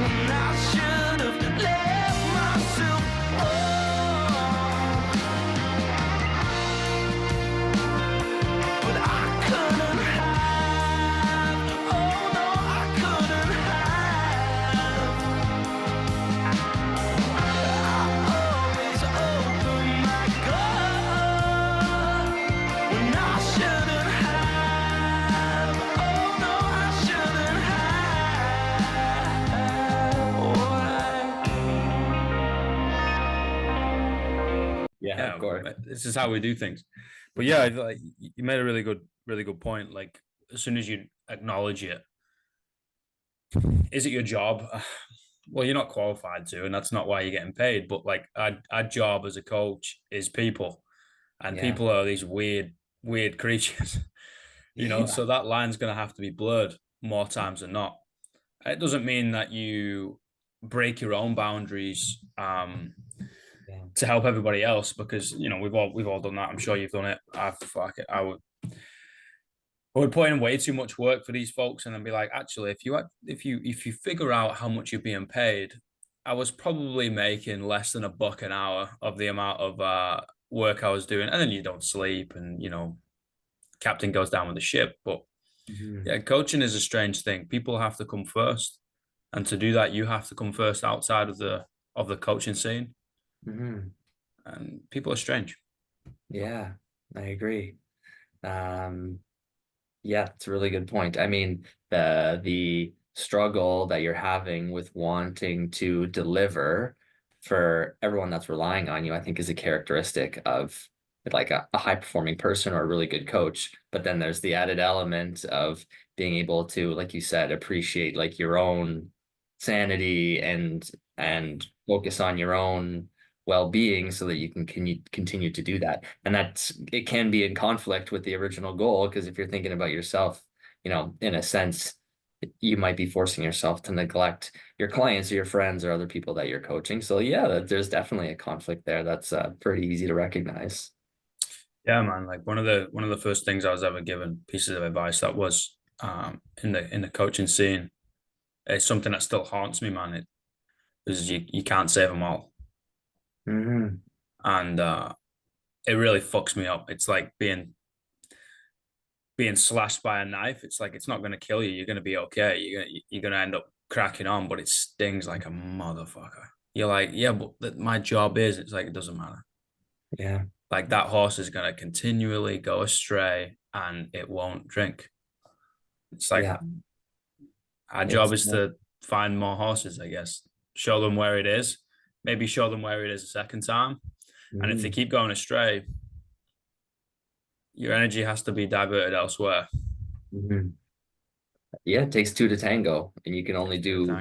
when I should have left myself alone. But I couldn't have, oh no, I couldn't have. I always open my gut when I shouldn't have, oh no, I shouldn't have. Yeah, of course. This is how we do things. But yeah, like you made a really good point. Like as soon as you acknowledge it, is it your job? Well, you're not qualified to, and that's not why you're getting paid. But like our job as a coach is people, and people are these weird creatures, you know. So that line's gonna have to be blurred more times than not. It doesn't mean that you break your own boundaries to help everybody else, because you know we've all done that. I'm sure you've done it. I would put in way too much work for these folks, and then be like, actually, if you figure out how much you're being paid, I was probably making less than $1 an hour of the amount of work I was doing, and then you don't sleep, and you know, captain goes down with the ship. But yeah, coaching is a strange thing. People have to come first, and to do that, you have to come first outside of the coaching scene. And people are strange. Yeah, I agree. Yeah, it's a really good point. I mean, the struggle that you're having with wanting to deliver for everyone that's relying on you, I think is a characteristic of like a high performing person or a really good coach. But then there's the added element of being able to, like you said, appreciate like your own sanity and focus on your own well-being so that you can continue to do that. And it can be in conflict with the original goal, because if you're thinking about yourself, you know, in a sense, you might be forcing yourself to neglect your clients or your friends or other people that you're coaching. So yeah, there's definitely a conflict there. That's pretty easy to recognize. Yeah, man. Like one of the first things I was ever given pieces of advice that was in the coaching scene. It's something that still haunts me, man. It is you can't save them all. And it really fucks me up. It's like being slashed by a knife. It's like it's not going to kill you. You're going to be okay. You're gonna end up cracking on, but it stings like a motherfucker. You're like, yeah, but my job is. It's like it doesn't matter. Yeah, like that horse is going to continually go astray, and it won't drink. It's like our job is to find more horses, I guess. Show them where it is. Maybe show them where it is a second time. And if they keep going astray, your energy has to be diverted elsewhere. Yeah, it takes two to tango, and you can only do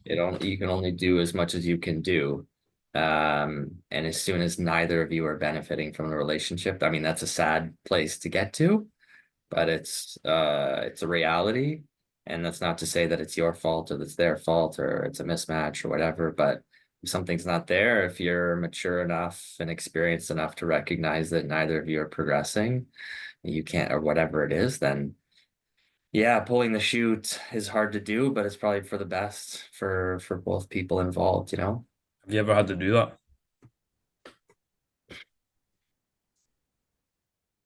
you can only do as much as you can do. And as soon as neither of you are benefiting from the relationship, I mean, that's a sad place to get to, but it's a reality. And that's not to say that it's your fault or that's their fault or it's a mismatch or whatever, but if something's not there, if you're mature enough and experienced enough to recognize that neither of you are progressing, you can't, or whatever it is, then yeah, pulling the chute is hard to do, but it's probably for the best for both people involved, you know? Have you ever had to do that?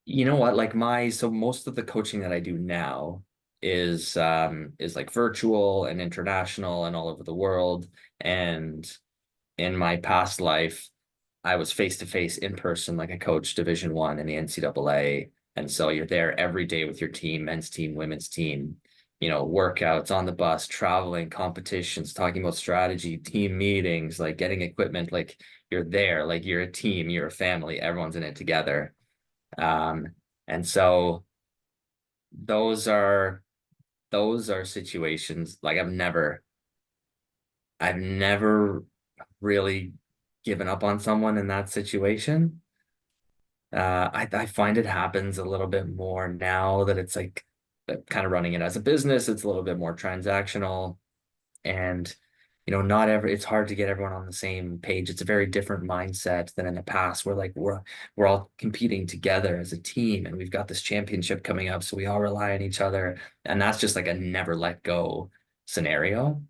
You know what? Like so most of the coaching that I do now is like virtual and international and all over the world. And in my past life, I was face to face in person, like I coached Division I in the NCAA. And so you're there every day with your team, men's team, women's team, you know, workouts on the bus, traveling, competitions, talking about strategy, team meetings, like getting equipment, like you're there, like you're a team, you're a family, everyone's in it together. And so those are situations like I've never really given up on someone in that situation. I find it happens a little bit more now that it's like kind of running it as a business. It's a little bit more transactional, and you know, it's hard to get everyone on the same page. It's a very different mindset than in the past, where like we're all competing together as a team, and we've got this championship coming up, so we all rely on each other, and that's just like a never let go scenario.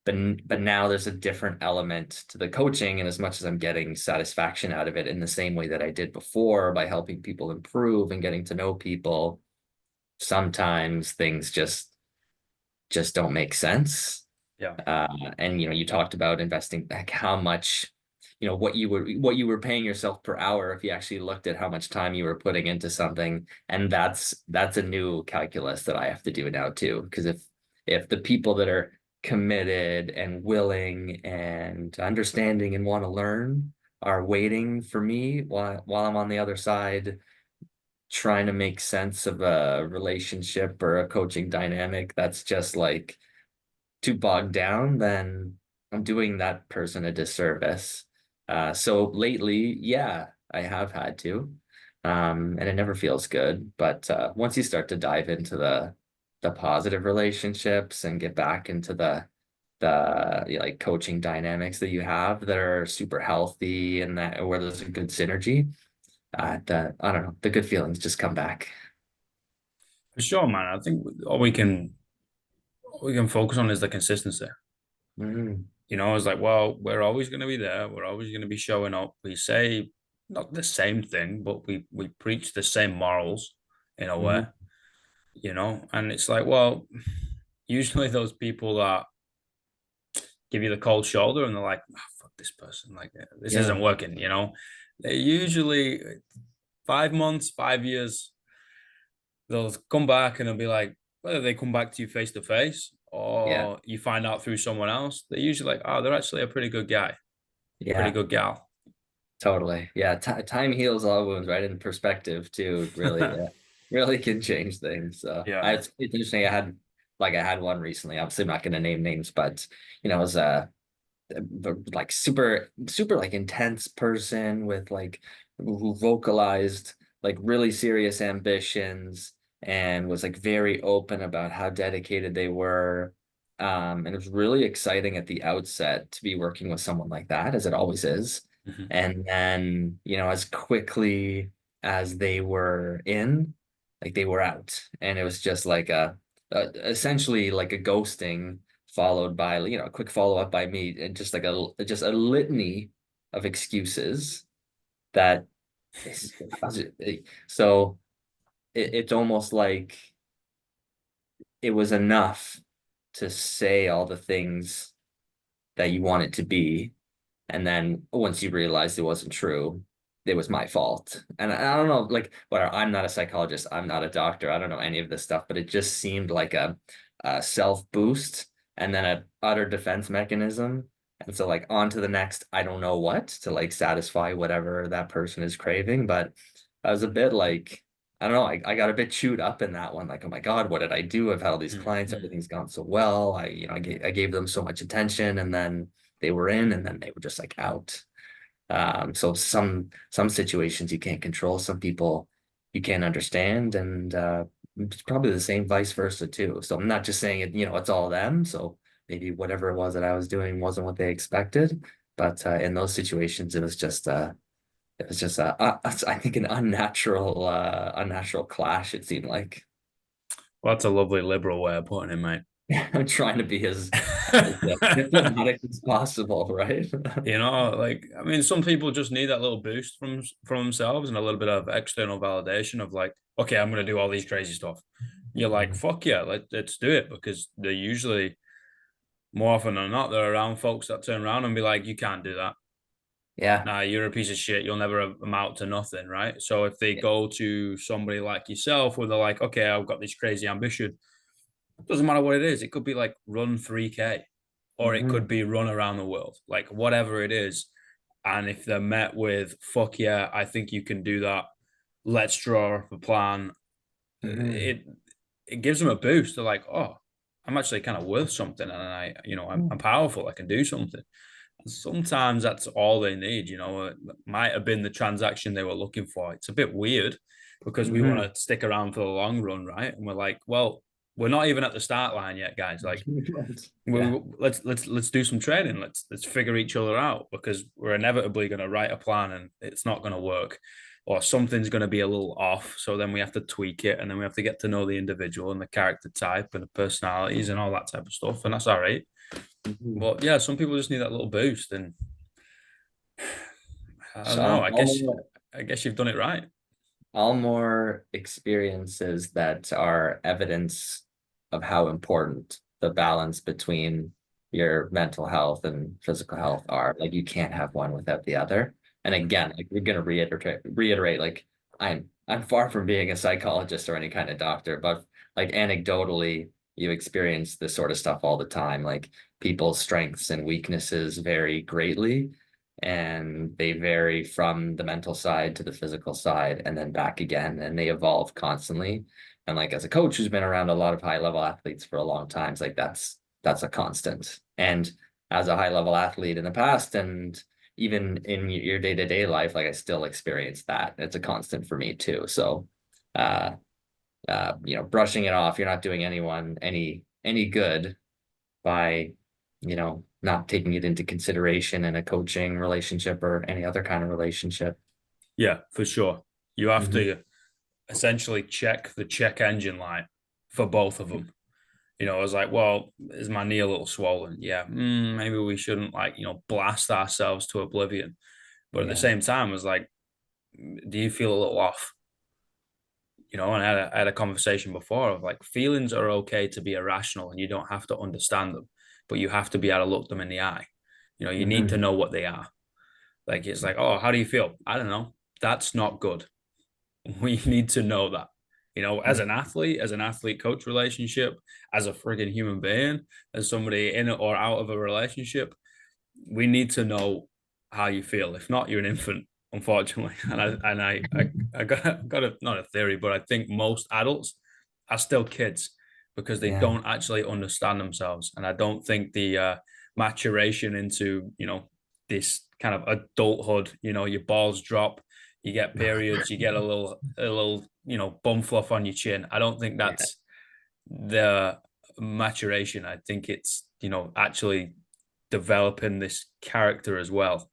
but now there's a different element to the coaching, and as much as I'm getting satisfaction out of it in the same way that I did before by helping people improve and getting to know people, sometimes things just don't make sense. Yeah. And you talked about investing, like how much, what you were paying yourself per hour if you actually looked at how much time you were putting into something. And that's a new calculus that I have to do now too. Because if the people that are committed and willing and understanding and want to learn are waiting for me while I'm on the other side trying to make sense of a relationship or a coaching dynamic that's just like too bogged down, then I'm doing that person a disservice. So lately, yeah, I have had to. And it never feels good. But once you start to dive into the positive relationships and get back into the like coaching dynamics that you have that are super healthy and that where there's a good synergy, that I don't know, the good feelings just come back. For sure, man. I think all we can focus on is the consistency. Mm, It's like, well, we're always going to be there. We're always going to be showing up. We say not the same thing, but we preach the same morals in a way, mhm. And it's like, well, usually those people that give you the cold shoulder and they're like, oh, fuck this person, like this Yeah, isn't working. They usually 5 months, 5 years, they'll come back and they'll be like, whether they come back to you face to face yeah, or you find out through someone else, they're usually like, oh, they're actually a pretty good guy, pretty yeah. good gal. Totally. Yeah, time heals all wounds, right? In perspective too, really, really can change things. So Yeah. it's interesting. I had one recently. Obviously, I'm not going to name names, but it was like super like intense person with like who vocalized like really serious ambitions and was like very open about how dedicated they were. And it was really exciting at the outset to be working with someone like that, as it always is. Mhm. And then, as quickly as they were in, like they were out. And it was just like essentially like a ghosting followed by a quick follow up by me and just like a litany of excuses that is, so it's almost like it was enough to say all the things that you want it to be, and then once you realized it wasn't true, it was my fault. And I don't know, like, whatever. I'm not a psychologist. I'm not a doctor. I don't know any of this stuff, but it just seemed like a self boost and then a utter defense mechanism. And so, like, on to the next, I don't know what to like satisfy whatever that person is craving. But I was a bit like, I don't know, I got a bit chewed up in that one. Like, oh my God, what did I do? I've had all these clients, Mhm. everything's gone so well. I gave them so much attention, and then they were in and then they were just like out. So some situations you can't control, some people you can't understand, and it's probably the same vice versa too. So I'm not just saying it, it's all them. So maybe whatever it was that I was doing wasn't what they expected. But in those situations, I think an unnatural clash, it seemed like. Well, that's a lovely liberal way of putting it, mate. I'm trying to be as diplomatic as possible, right? Like I mean, some people just need that little boost from themselves and a little bit of external validation of like, okay, I'm gonna do all these crazy stuff. You're like, fuck yeah, let's do it because they're usually more often than not they're around folks that turn around and be like, you can't do that. Yeah. Nah, you're a piece of shit. You'll never amount to nothing, right? So if they go to somebody like yourself where they're like, okay, I've got this crazy ambition, doesn't matter what it is. It could be like run 3K or it Hmm. could be run around the world, like whatever it is. And if they're met with, fuck yeah, I think you can do that. Let's draw up a plan. Hmm. It gives them a boost. They're like, oh, I'm actually kind of worth something. And I'm powerful. I can do something. Sometimes that's all they need. It might have been the transaction they were looking for. It's a bit weird because we want Hmm. to stick around for the long run, right? And we're like, well, we're not even at the start line yet, guys. Like, Yeah. let's do some training. Let's figure each other out because we're inevitably going to write a plan and it's not going to work, or something's going to be a little off. So then we have to tweak it, and then we have to get to know the individual and the character type and the personalities and all that type of stuff. And that's all right. Mhm. But yeah, some people just need that little boost, and I don't know. So I guess you've done it right. all more experiences that are evidence of how important the balance between your mental health and physical health are. Like you can't have one without the other. And again, like we're gonna reiterate, like I'm far from being a psychologist or any kind of doctor, but like anecdotally, you experience this sort of stuff all the time. Like people's strengths and weaknesses vary greatly, and they vary from the mental side to the physical side and then back again, and they evolve constantly. And like as a coach who's been around a lot of high level athletes for a long time, it's like that's a constant. And as a high level athlete in the past, and even in your day-to-day life, like I still experience that. It's a constant for me too. So uh brushing it off, you're not doing anyone any good by, not taking it into consideration in a coaching relationship or any other kind of relationship. Yeah, for sure. You have Hmm. to essentially check the check engine light for both of them. I was like, well, is my knee a little swollen? Yeah, maybe we shouldn't blast ourselves to oblivion. But at the Yeah. same time, I was like, do you feel a little off? And I had a conversation before of like feelings are okay to be irrational and you don't have to understand them, but you have to be able to look them in the eye. You need to Hmm. know what they are. Like it's like, oh, how do you feel? I don't know. That's not good. We need to know that. As an athlete coach relationship, as a friggin' human being, as somebody in or out of a relationship, we need to know how you feel. If not, you're an infant, unfortunately. I got not a theory, but I think most adults are still kids because they Yeah. don't actually understand themselves, and I don't think the maturation into this kind of adulthood. Your balls drop, you get periods, you get a little bum fluff on your chin. I don't think Yeah. that's the maturation. I think it's actually developing this character as well,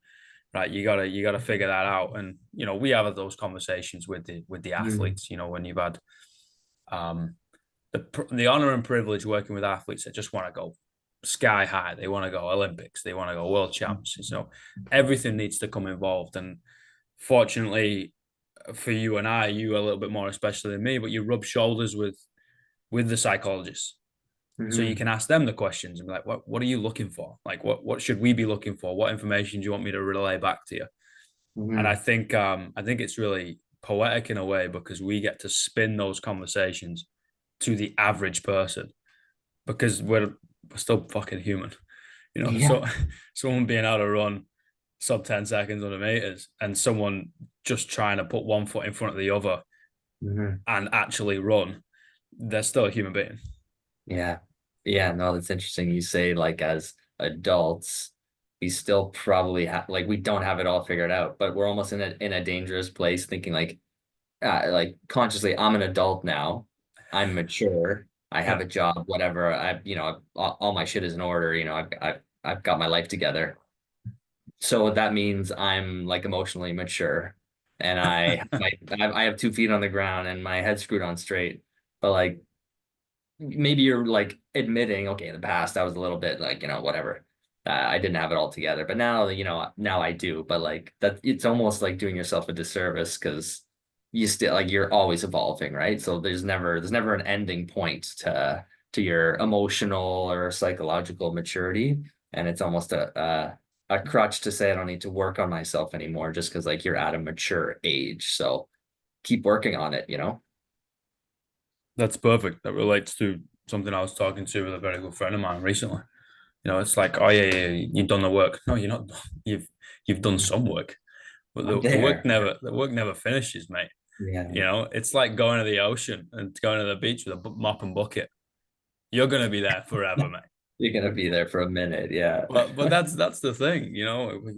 right? You gotta figure that out. And we have those conversations with the Mm. athletes. When you've had um the honor and privilege working with athletes that just want to go sky high, they want to go Olympics, they want to go world champs. So everything needs to come involved. And fortunately for you and I, you a little bit more especially than me, but you rub shoulders with the psychologists, so you Hmm. can ask them the questions and be like, what are you looking for? Like, what should we be looking for? What information do you want me to relay back to you? And Hmm. I think it's really poetic in a way because we get to spin those conversations to the average person because we're still fucking human. Yeah. So someone being able to run sub 10 seconds on the meters and someone just trying to put one foot in front of the other Hmm. and actually run, they're still a human being. Yeah. Yeah. No, that's interesting. You say like as adults, we still probably have like we don't have it all figured out, but we're almost in a dangerous place thinking like consciously, I'm an adult now. I'm mature. I have Yeah. a job, whatever. All my shit is in order. I've got my life together. So that means I'm like emotionally mature, and I have 2 feet on the ground and my head screwed on straight. But like maybe you're like admitting, okay, in the past I was a little bit like, whatever. I didn't have it all together, but now I do. But like that, it's almost like doing yourself a disservice because you still like you're always evolving, right? So there's never an ending point to your emotional or psychological maturity, and it's almost a crutch to say I don't need to work on myself anymore just because like you're at a mature age. So keep working on it. That's perfect. That relates to something I was talking to with a very good friend of mine recently. It's like, oh yeah, you've done the work. No, you're not. You've done some work, but I'm the work there. never finishes, mate. Yeah. It's like going to the ocean and going to the beach with a mop and bucket. You're gonna be there forever, mate. You're gonna be there for a minute, yeah. But that's the thing.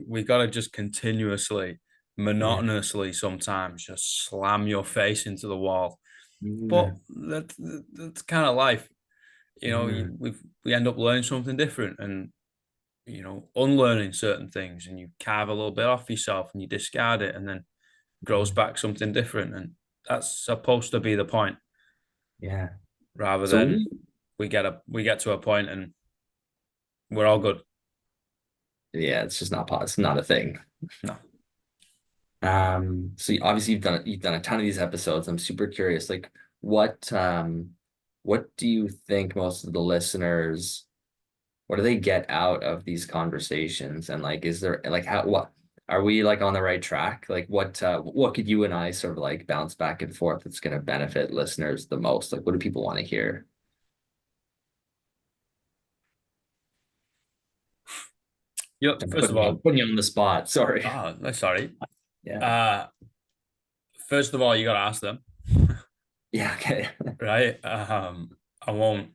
We gotta just continuously, Yeah. monotonously sometimes just slam your face into the wall. But Mhm. that's kind of life. Mhm. We end up learning something different and unlearning certain things, and you carve a little bit off yourself and you discard it and then grows back something different. And that's supposed to be the point, Yeah. rather So than we we get to a point and We're all good. Yeah, it's just not it's not a thing. No. So obviously you've done a ton of these episodes. I'm super curious, like what do you think most of the listeners, what do they get out of these conversations? And like, is there like what are we like on the right track? Like what could you and I sort of like bounce back and forth that's going to benefit listeners the most? Like, what do people want to hear? Yep. I'm First of all, putting you on the spot. Sorry. oh, no, sorry. Yeah. First of all, you got to ask them, Yeah. Okay. right? I won't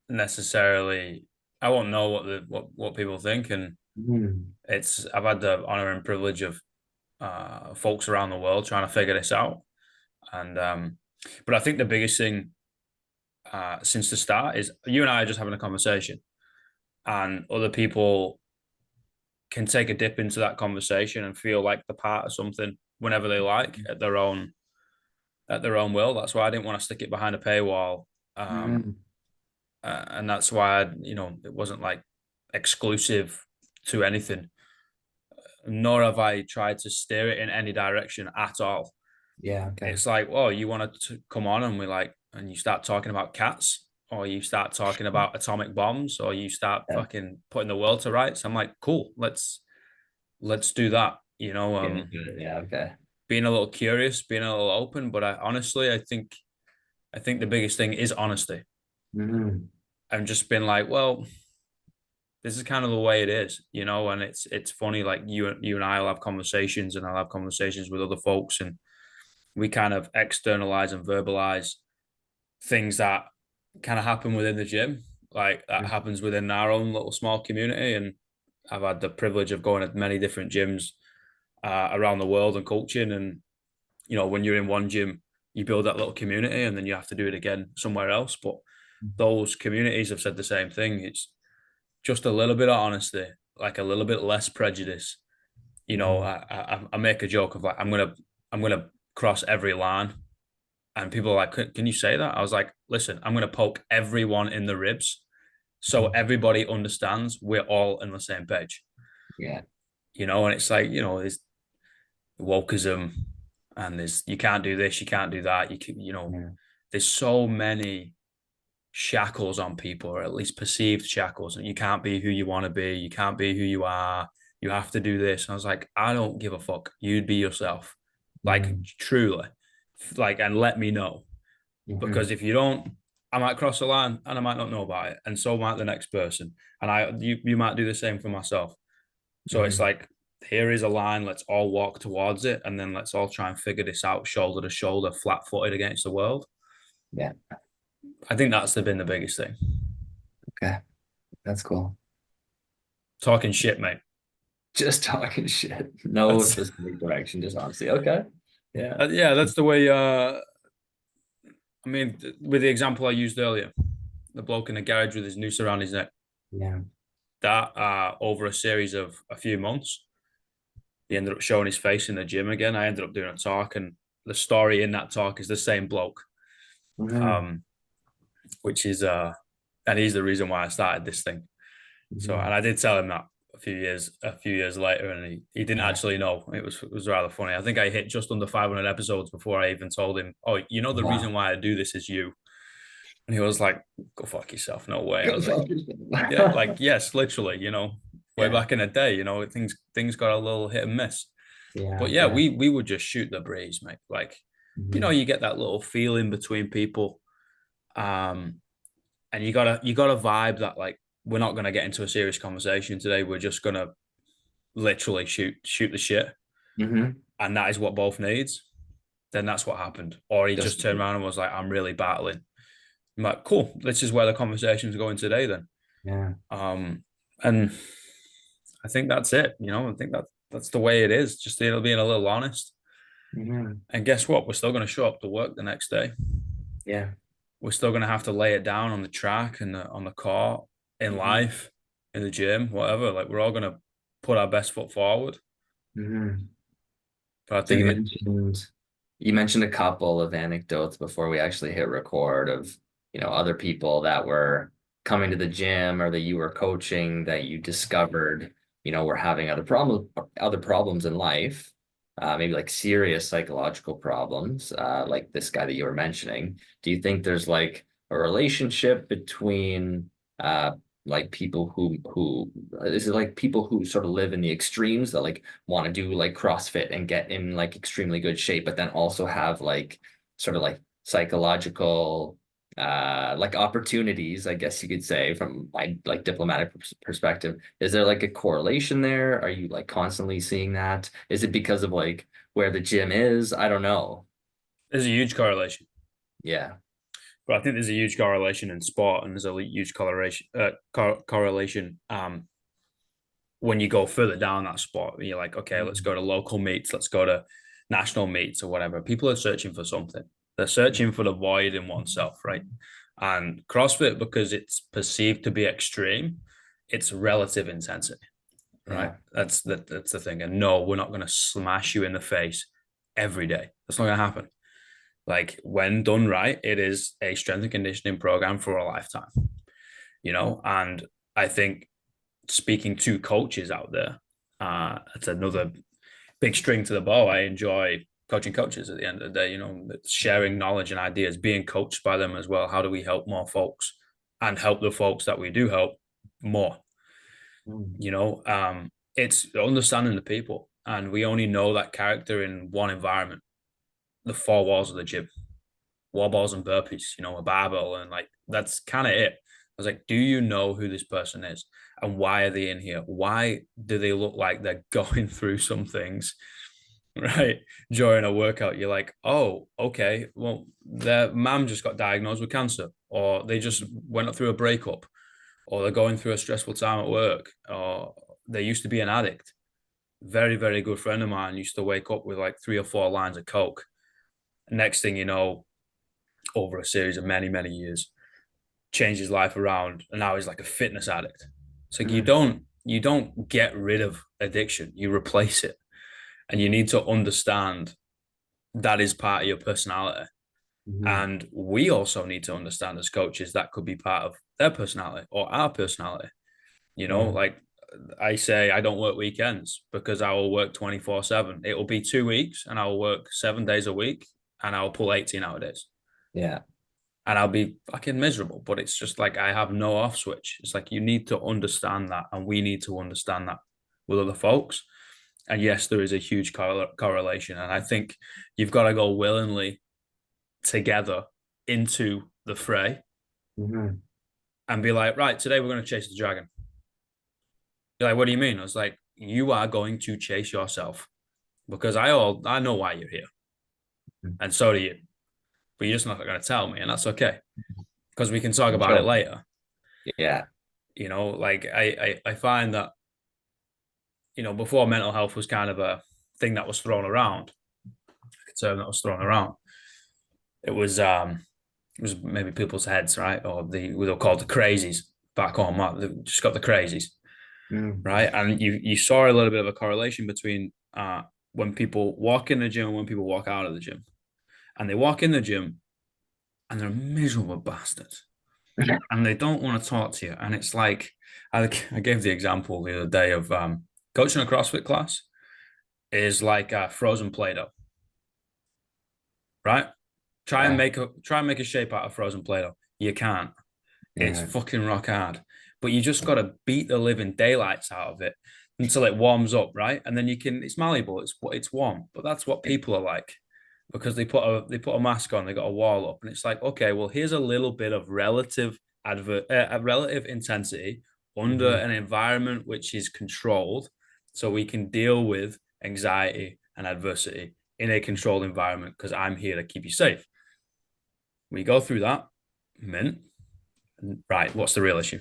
necessarily, I won't know what people think, and I've had the honor and privilege of folks around the world trying to figure this out, and but I think the biggest thing since the start is you and I are just having a conversation, and other people can take a dip into that conversation and feel like they're part of something whenever they like at their own will. That's why I didn't want to stick it behind a paywall. And that's why it wasn't like exclusive to anything, nor have I tried to steer it in any direction at all. Yeah. Okay. It's like, oh, you want to come on and and you start talking about cats, or you start talking about atomic bombs, or you start fucking putting the world to rights. I'm like, cool, let's do that. Yeah. Okay. Being a little curious, being a little open, but I think the biggest thing is honesty. I've just been like, well, this is kind of the way it is, and it's funny, like you and I will have conversations, and I'll have conversations with other folks, and we kind of externalize and verbalize things that kind of happen within the gym, like that happens within our own little small community. And I've had the privilege of going to many different gyms around the world and coaching, and when you're in one gym, you build that little community, and then you have to do it again somewhere else. But those communities have said the same thing. It's just a little bit of honesty, like a little bit less prejudice. I make a joke of like, I'm gonna cross every line, and people are like, can you say that? I was like, listen, I'm gonna poke everyone in the ribs, so everybody understands we're all on the same page. Yeah. And it's like, there's wokeism, and there's you can't do this, you can't do that. There's so many shackles on people, or at least perceived shackles, and you can't be who you want to be, you can't be who you are, you have to do this. And I was like, I don't give a fuck, you'd be yourself, like truly, like, and let me know, because if you don't, I might cross the line and I might not know about it, and so might the next person, and you might do the same for myself. So it's like, here is a line, let's all walk towards it, and then let's all try and figure this out shoulder to shoulder, flat-footed against the world. Yeah. I think that's been the biggest thing. Okay. That's cool. Talking shit, mate. Just talking shit. No specific direction, just honestly. Okay. Yeah. Yeah, that's the way. I mean, with the example I used earlier, the bloke in the garage with his noose around his neck. Yeah. That over a series of a few months, he ended up showing his face in the gym again. I ended up doing a talk, and the story in that talk is the same bloke. Which is and he's the reason why I started this thing. So, and I did tell him that a few years later, and he didn't actually know. It was rather funny. I think I hit just under 500 episodes before I even told him, oh, the reason why I do this is you. And he was like, go fuck yourself, no way. I was like, yeah, like, yes, literally, way back in the day, things got a little hit and miss. But yeah, we would just shoot the breeze, mate. Like, you get that little feeling between people. And you gotta vibe that, like, we're not gonna get into a serious conversation today. We're just gonna literally shoot the shit. And that is what both needs. Then that's what happened. Or he just turned around and was like, I'm really battling. I'm like, cool, this is where the conversation's going today then. Yeah. And I think that's it. I think that's the way it is. Just being a little honest. And guess what? We're still going to show up to work the next day. Yeah. We're still going to have to lay it down on the track and on the court, in life, in the gym, whatever. Like, we're all going to put our best foot forward. But I think you mentioned a couple of anecdotes before we actually hit record of, other people that were coming to the gym or that you were coaching that you discovered, were having other problems in life, maybe like serious psychological problems, like this guy that you were mentioning. Do you think there's like a relationship between like people who is it like people who sort of live in the extremes that like want to do like CrossFit and get in like extremely good shape, but then also have like sort of like psychological like opportunities, I guess you could say, from my like diplomatic perspective. Is there like a correlation there? Are you like constantly seeing that? Is it because of like where the gym is? I don't know. There's a huge correlation. Yeah. But I think there's a huge correlation in sport, and there's a huge correlation when you go further down that sport. You're like, okay, let's go to local meets, let's go to national meets or whatever. People are searching for something. They're searching for the void in oneself, right? And CrossFit, because it's perceived to be extreme, it's relative intensity, right? Yeah. That's the thing. And no, we're not going to smash you in the face every day. That's not going to happen. Like when done right, it is a strength and conditioning program for a lifetime, and I think speaking to coaches out there, it's another big string to the bow. I enjoy coaching coaches at the end of the day, sharing knowledge and ideas, being coached by them as well. How do we help more folks and help the folks that we do help more? It's understanding the people, and we only know that character in one environment, the four walls of the gym, wall balls and burpees, a barbell, and like that's kind of it. I was like, do you know who this person is and why are they in here? Why do they look like they're going through some things, right? During a workout, you're like, oh, okay, well, their mom just got diagnosed with cancer, or they just went through a breakup, or they're going through a stressful time at work, or they used to be an addict. Very, very good friend of mine used to wake up with like 3 or 4 lines of coke. Next thing you know, over a series of many, many years, changed his life around, and now he's like a fitness addict. So you don't get rid of addiction, you replace it. And you need to understand that is part of your personality. And we also need to understand as coaches that could be part of their personality or our personality. Like I say, I don't work weekends because I will work 24/7. It will be 2 weeks and I will work 7 days a week and I'll pull 18 hour days. Yeah. And I'll be fucking miserable. But it's just like I have no off switch. It's like you need to understand that, and we need to understand that with other folks. And yes, there is a huge correlation, and I think you've got to go willingly together into the fray and be like, right, today we're going to chase the dragon. You're like, what do you mean? I was like, you are going to chase yourself because I know why you're here, and so do you. But you're just not going to tell me, and that's okay because we can talk about it later. Yeah. Like I find that, before mental health was kind of a thing that was thrown around, a term that was thrown around. It was maybe people's heads, right? Or we were called the crazies back home. They just got the crazies, right? And you saw a little bit of a correlation between when people walk in the gym and when people walk out of the gym. And they walk in the gym and they're miserable bastards and they don't want to talk to you. And it's like, I gave the example the other day of coaching a CrossFit class is like frozen Play-Doh, right? Try and make a shape out of frozen Play-Doh. You can't. It's fucking rock hard. But you just got to beat the living daylights out of it until it warms up, right? And then it's malleable. It's warm. But that's what people are like. Because they put a mask on, they got a wall up, and it's like, okay, well, here's a little bit of relative intensity under an environment which is controlled, so we can deal with anxiety and adversity in a controlled environment because I'm here to keep you safe. We go through that, mint. Right, what's the real issue?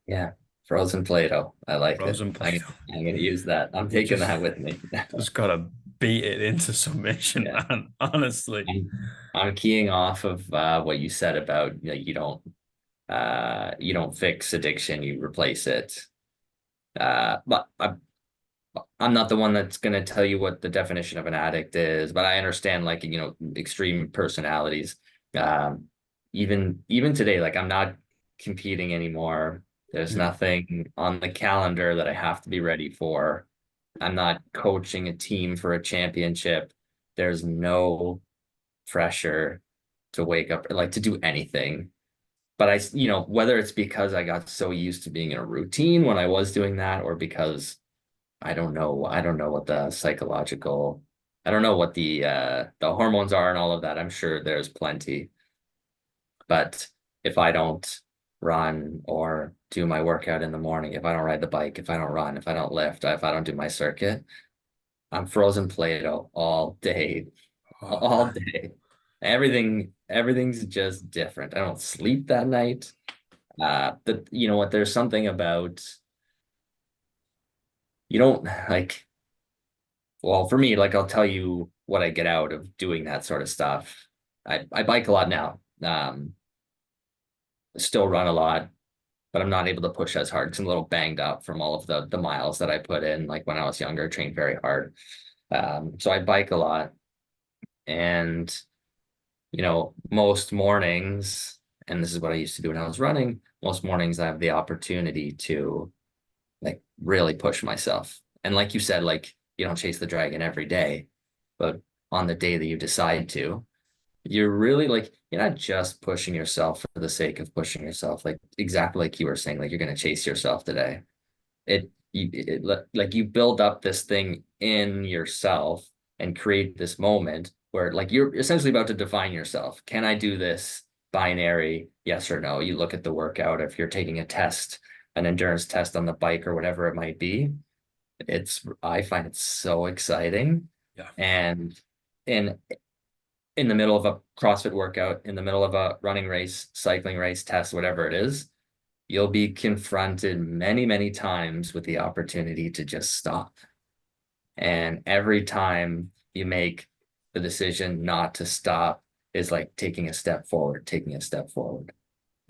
Yeah, frozen Play-Doh. I like Frozen it. Play-Doh. I'm gonna use that. I'm taking that with me. Just gotta beat it into submission, man. Honestly, I'm keying off of what you said about you don't fix addiction, you replace it. But I'm not the one that's gonna tell you what the definition of an addict is, but I understand like extreme personalities. Even today, like I'm not competing anymore. There's Mm. nothing on the calendar that I have to be ready for. I'm not coaching a team for a championship. There's no pressure to wake up, like to do anything. But whether it's because I got so used to being in a routine when I was doing that, or because I don't know, what the psychological, I don't know what the hormones are and all of that. I'm sure there's plenty. But if I don't run or do my workout in the morning, if I don't ride the bike, if I don't run, if I don't lift, if I don't do my circuit, I'm frozen Play-Doh all day, Oh, all man. day. Everything's just different. I don't sleep that night. But you know what? There's something about you don't like, well, for me, like I'll tell you what I get out of doing that sort of stuff. I bike a lot now. Still run a lot, but I'm not able to push as hard because I'm a little banged up from all of the miles that I put in. Like when I was younger, trained very hard. So I bike a lot, and most mornings, and this is what I used to do when I was running. Most mornings, I have the opportunity to like really push myself. And like you said, like you don't chase the dragon every day, but on the day that you decide to, you're really like you're not just pushing yourself for the sake of pushing yourself, like exactly like you were saying, like you're going to chase yourself today. Like you build up this thing in yourself and create this moment where like you're essentially about to define yourself. Can I do this? Binary, yes or no. You look at the workout. If you're taking a test, an endurance test on the bike or whatever it might be, I find it so exciting. Yeah. And in in the middle of a CrossFit workout, in the middle of a running race, cycling race, test, whatever it is, you'll be confronted many, many times with the opportunity to just stop. And every time you make the decision not to stop is like taking a step forward, taking a step forward.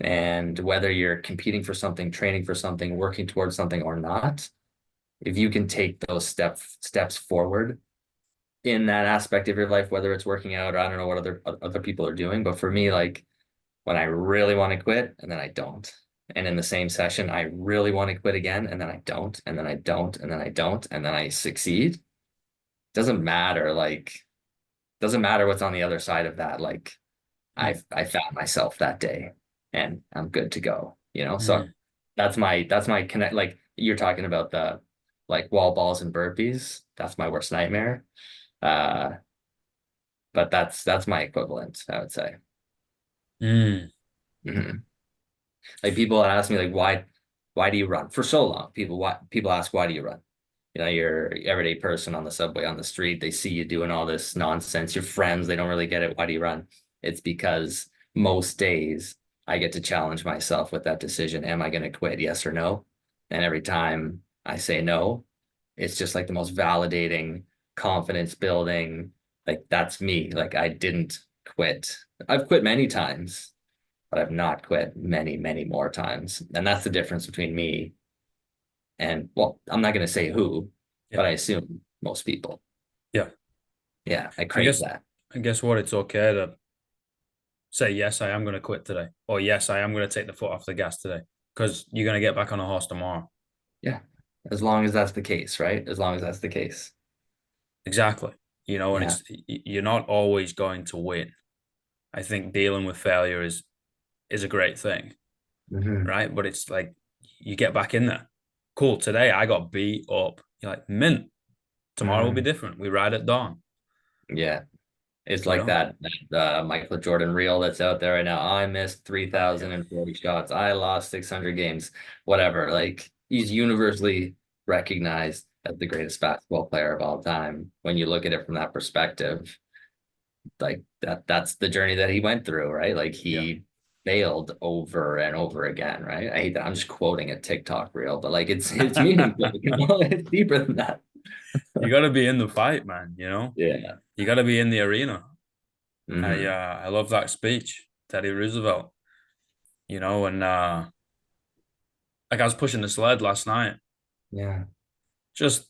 And whether you're competing for something, training for something, working towards something or not, if you can take those steps forward in that aspect of your life, whether it's working out or I don't know what other people are doing, but for me, like when I really want to quit and then I don't. And in the same session, I really want to quit again and then I don't, and then I don't, and then I don't, and then I succeed. Doesn't matter, doesn't matter what's on the other side of that. Like I found myself that day and I'm good to go, So Mm. that's my connect, like you're talking about the like wall balls and burpees. That's my worst nightmare. Uh, but that's my equivalent, I would say. Mm. Mhm. Like people ask me like why do you run for so long? People ask why do you run? You're everyday person on the subway, on the street, they see you doing all this nonsense. Your friends, they don't really get it. Why do you run? It's because most days I get to challenge myself with that decision. Am I going to quit? Yes or no? And every time I say no, it's just like the most validating, confidence building. Like that's me. Like I didn't quit. I've quit many times, but I've not quit many, many more times. And that's the difference between me and, well, I'm not going to say who, Yeah. but I assume most people. Yeah. Yeah, I I crave guess that. I guess what it's okay to say yes, I am going to quit today, or yes, I am going to take the foot off the gas today, because you're going to get back on a horse tomorrow. Yeah, as long as that's the case, right? As long as that's the case. Exactly. And Yeah. you're not always going to win. I think dealing with failure is a great thing, Hmm. right? But it's like you get back in there. Cool. Today I got beat up. You're like, mint. Tomorrow will be Hmm. different. We ride at dawn. Yeah. It's You like know? that Michael Jordan reel that's out there right now. I missed Oh yeah. 3,040 shots. I lost 600 games. Whatever. Like he's universally recognized as the greatest basketball player of all time. When you look at it from that perspective, like that's the journey that he went through, right? Like Yeah. he failed over and over again, right? I hate that I'm just quoting a TikTok reel, but like it's meaningful, it's deeper than that. You got to be in the fight, man. Yeah. You got to be in the arena. Hmm. I love that speech, Teddy Roosevelt. And like I was pushing the sled last night, Yeah. just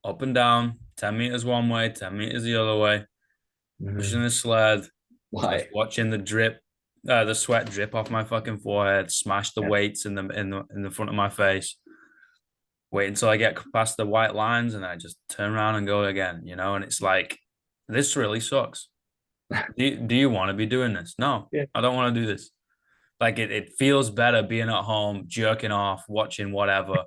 up and down, 10 meters one way, 10 meters the other way, pushing Hmm. the sled, just Why? watching the drip The sweat drip off my fucking forehead, smash the Yeah. weights in the front of my face, wait until I get past the white lines, and I just turn around and go again, And it's like, this really sucks. Do you want to be doing this? No, Yeah. I don't want to do this. Like it feels better being at home, jerking off, watching whatever.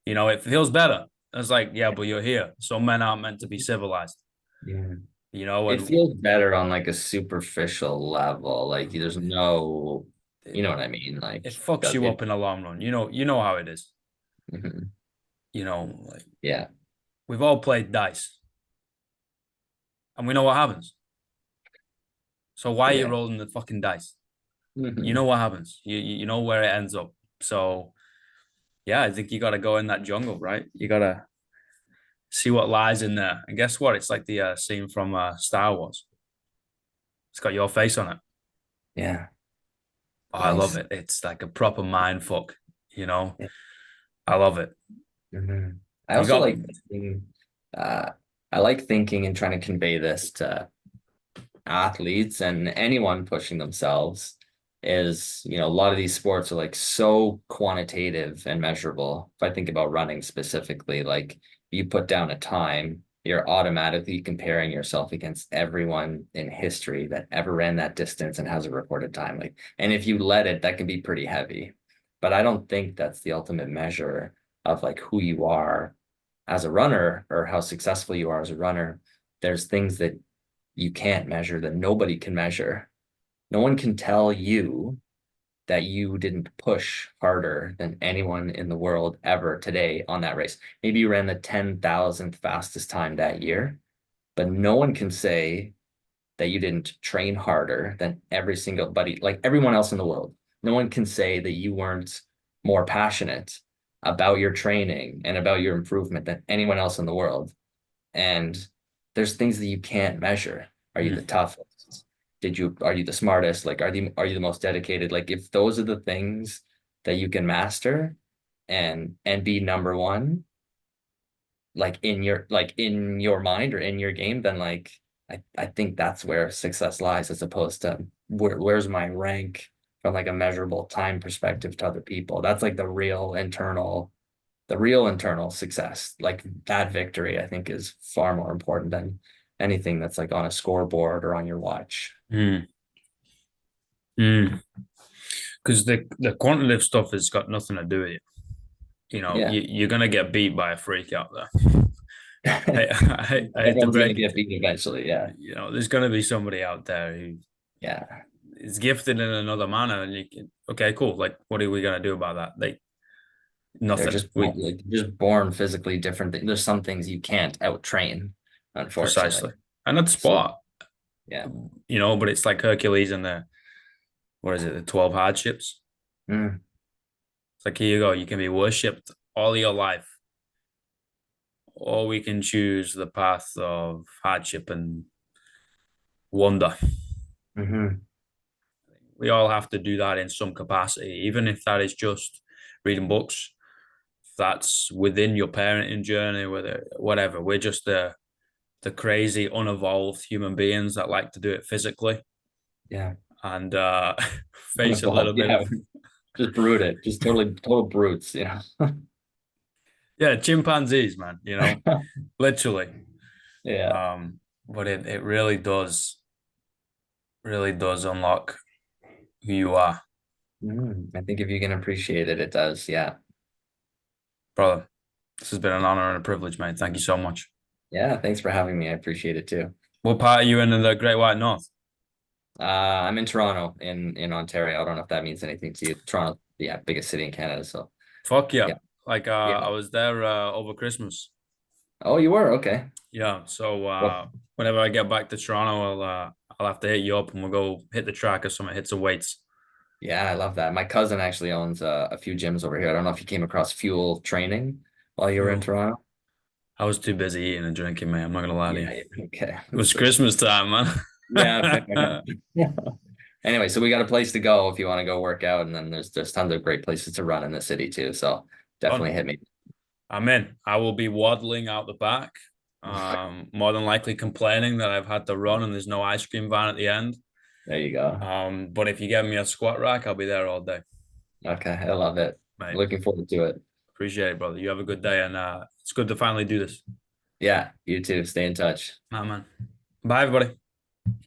It feels better. It's like, yeah, but you're here. So men aren't meant to be civilized, Yeah. It and feels better on like a superficial level. Like there's no, it, you know what I mean? Like it fucks you up in the long run. You know how it is. mhm. Like Yeah. we've all played dice and we know what happens. So why are you Yeah. rolling the fucking dice? You know Mhm. what happens. You know where it ends up. So yeah, I think you got to go in that jungle, right? You got to see what lies in there. And guess what? It's like the scene from Star Wars. It's got your face on it. Yeah. Oh, I love Nice. it. It's like a proper mind fuck. You know, Yeah. I love it. Mhm. I You also got like thinking, uh, I like thinking and trying to convey this to athletes and anyone pushing themselves is, a lot of these sports are like so quantitative and measurable. If I think about running specifically, like you put down a time, you're automatically comparing yourself against everyone in history that ever ran that distance and has a recorded time. Like, and if you let it, that can be pretty heavy. But I don't think that's the ultimate measure of like who you are as a runner or how successful you are as a runner. There's things that you can't measure, that nobody can measure. No one can tell you that you didn't push harder than anyone in the world ever today on that race. Maybe you ran the 10,000th fastest time that year, but no one can say that you didn't train harder than every single buddy, like everyone else in the world. No one can say that you weren't more passionate about your training and about your improvement than anyone else in the world. And there's things that you can't measure. Are you the mm, toughest? Are you the smartest? Like, are you the most dedicated? Like, if those are the things that you can master and be number one, like in your mind or in your game, then like I think that's where success lies, as opposed to where's my rank from like a measurable time perspective to other people. That's like the real internal success. Like that victory, I think, is far more important than anything that's like on a scoreboard or on your watch. mm, mm. Because the quantitative stuff has got nothing to do with it. Yeah. You're gonna get beat by a freak out there. I hate to Everyone's gonna break it. get beat eventually. Yeah. There's gonna be somebody out there who Yeah. is gifted in another manner, and okay, cool. Like, what are we gonna do about that? Like, They're nothing. just like just born physically different. There's some things you can't out train, Precisely, unfortunately. and that's So sport. yeah. But it's like Hercules and the what is it, the 12 hardships. Mm, It's like, here you go. You can be worshipped all your life, or we can choose the path of hardship and wonder. hmm We all have to do that in some capacity, even if that is just reading books. That's within your parenting journey, whatever. We're just the crazy, unevolved human beings that like to do it physically Yeah. and face a little Unevolved. bit Yeah. of Just brute it. Just total brutes. yeah, chimpanzees, man. Literally. Yeah. But it really does unlock who you are, I think if you can appreciate it, it does. Yeah. brother. This has been an honor and a privilege, mate. Thank you so much. Yeah. Thanks for having me. I appreciate it too. What part are you in the Great White North? I'm in Toronto in Ontario. I don't know if that means anything to you. Toronto, yeah, biggest city in Canada. So Fuck yeah. yeah. Like Yeah. I was there over Christmas. Oh, you were? Okay. Yeah. So What? whenever I get back to Toronto, I'll have to hit you up and we'll go hit the track or something, hit some weights. Yeah, I love that. My cousin actually owns a few gyms over here. I don't know if you came across Fuel Training while you were in Fuel. Toronto. I was too busy eating and drinking, man. I'm not gonna lie to you. Yeah, okay. It was Christmas time, Yeah, fair enough. man. Anyway, so we got a place to go if you want to go work out, and then there's tons of great places to run in the city too. So Done. definitely hit me. I'm in. I will be waddling out the back. More than likely complaining that I've had to run and there's no ice cream van at the end. There you go. But if you give me a squat rack, I'll be there all day. Okay, I love it. Mate, Looking forward to it. appreciate it, brother. You have a good day, and it's good to finally do this. Yeah, you too. Stay in touch. Man. Bye, everybody.